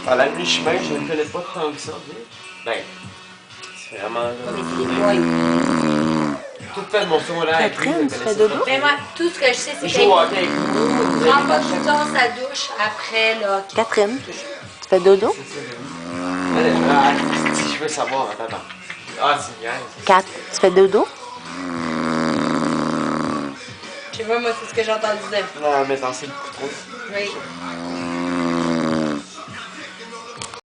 À la mi-chemin, je ne connais pas tant que ça. Ben, c'est vraiment. Mais c'est les boys. Tout fait mon secondaire avec lui, Catherine, je tu connaissais fais dodo? pas. Mais moi, tout ce que je sais, c'est Il qu'elle joue au hockey avec nous. prend pas tout le temps sa douche après le hockey. Catherine, tu fais dodo? Allez, si je veux savoir, attends. Ah, c'est bien. Kat, tu fais dodo? Je sais pas, moi, c'est ce que j'ai entendu dire. Non, mais t'en sais beaucoup trop. Oui.